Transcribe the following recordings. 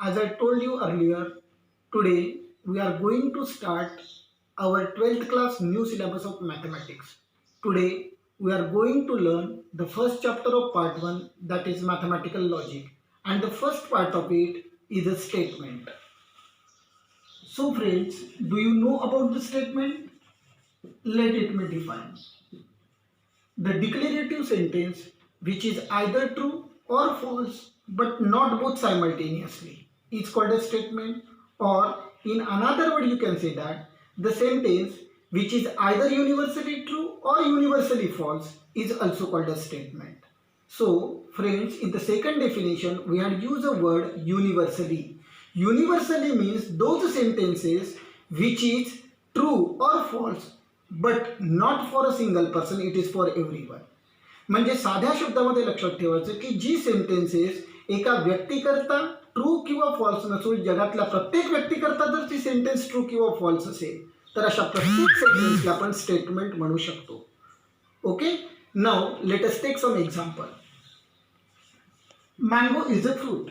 As I told you earlier, today we are going to start our 12th class new syllabus of mathematics. Today we are going to learn the first chapter of part 1, that is mathematical logic, and the first part of it is a statement. So friends, do you know about the statement? Let it be defined. The declarative sentence which is either true or false but not both simultaneously is called a statement, or in another word you can say that the sentence which is either universally true or universally false is also called a statement. So friends, in the second definition we had used the word universally. Universally means those sentences which is true or false but not for a single person, it is for everyone. म्हणजे साध्या शब्दामध्ये लक्षात ठेवायचं की जी sentences एका व्यक्तीकरता true किंवा false नसून जगातल्या प्रत्येक व्यक्तीकरता जर ती सेंटेन्स ट्रू किंवा फॉल्स असेल तर अशा प्रत्येक सेंटेन्सला आपण स्टेटमेंट म्हणू शकतो. Okay, now let us take some example. Mango is a fruit.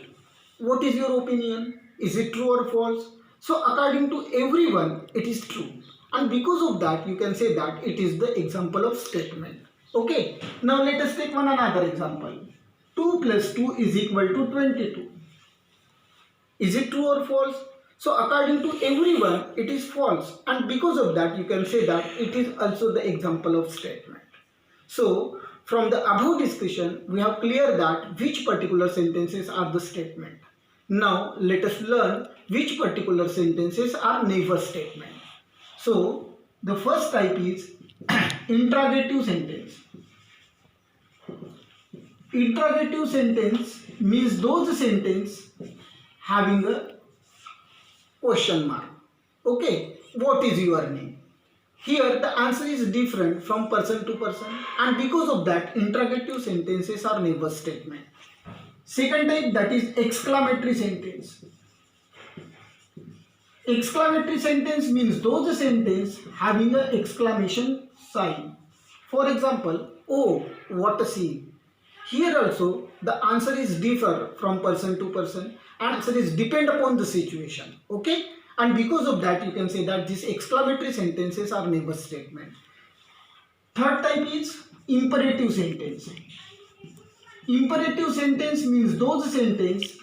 What is your opinion? Is it true or false? So according to everyone, it is true. And because of that, you can say that it is the example of statement. Okay. Now let us take one another example. 2 plus 2 is equal to 22. Is it true or false? So according to everyone, it is false. And because of that, you can say that it is also the example of statement. So from the above discussion, we have cleared that which particular sentences are the statement. Now let us learn which particular sentences are never statement. So the first type is interrogative sentence. Interrogative sentence means those sentences having a question mark. Okay, what is your name? Here the answer is different from person to person, and because of that interrogative sentences are never statement. Second type, that is exclamatory sentence. Exclamatory sentence means those sentence having an exclamation sign. For example, oh what a scene. Here also the answer is differ from person to person, answer is depend upon the situation. Okay, and because of that you can say that these exclamatory sentences are never statement. Third type is imperative sentence. Imperative sentence means those sentence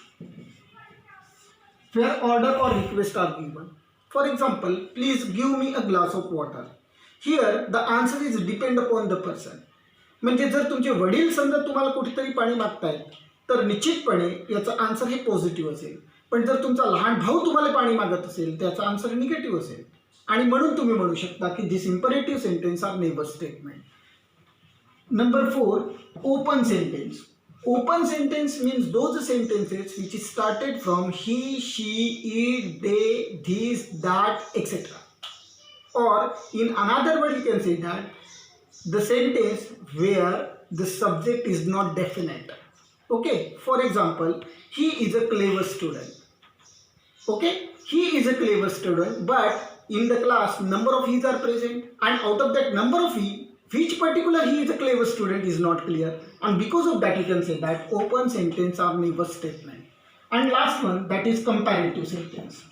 where order or request are given. For example, please give me a glass of water. Here the answer is depend upon the person. म्हणजे जर तुमचे वडील समजा तुम्हाला कुठेतरी पाणी मागतायत तर निश्चितपणे याचा आन्सर हे पॉझिटिव्ह असेल, पण जर तुमचा लहान भाऊ तुम्हाला पाणी मागत असेल त्याचा आन्सर निगेटिव्ह असेल. आणि म्हणून तुम्ही म्हणू शकता की this imperative sentence are neither statement. Number 4, open sentence. Open sentence means those sentences which is started from he, she, it, they, this, that, etc. Or in another word you can say that the sentence where the subject is not definite. Okay, for example, he is a clever student. Okay, he is a clever student, but in the class number of he's are present, and out of that number of he, which particular he is a clever student is not clear, and because of that you can say that open sentence are never statement. And last one, that is comparative sentence.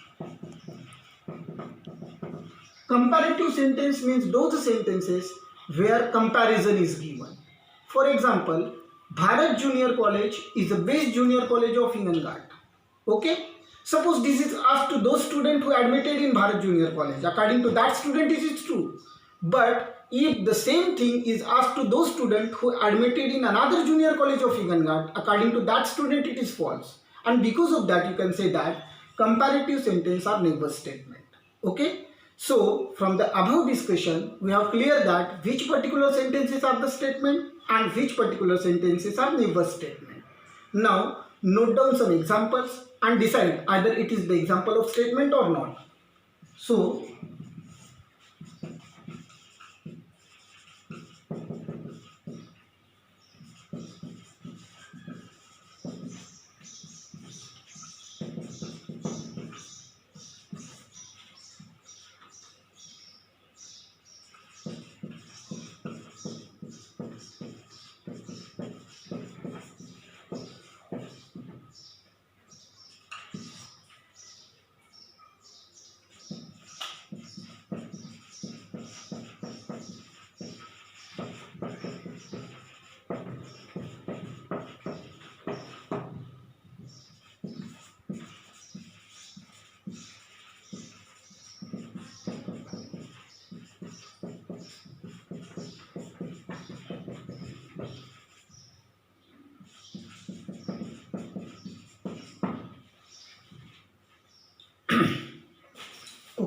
Comparative sentence means those sentences where comparison is given. For example, Bharat Junior College is the best junior college of Hinenghat. Okay, suppose this is asked to those students who admitted in Bharat Junior College. According to that student it is true, but if the same thing is asked to those students who admitted in another junior college of Hinenghat, according to that student it is false, and because of that you can say that comparative sentence are never statement. Okay, so from the above discussion we have cleared that which particular sentences are the statement and which particular sentences are never statement. Now note down some examples and decide either it is the example of statement or not. So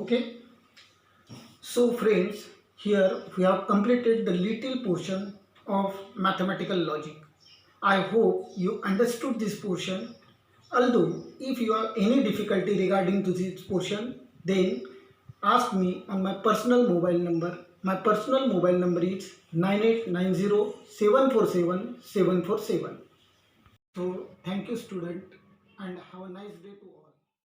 Okay. So friends, here we have completed the little portion of mathematical logic. I hope you understood this portion. Although if you have any difficulty regarding to this portion, then ask me on my personal mobile number. My personal mobile number is 9890747747. So thank you student and have a nice day to all.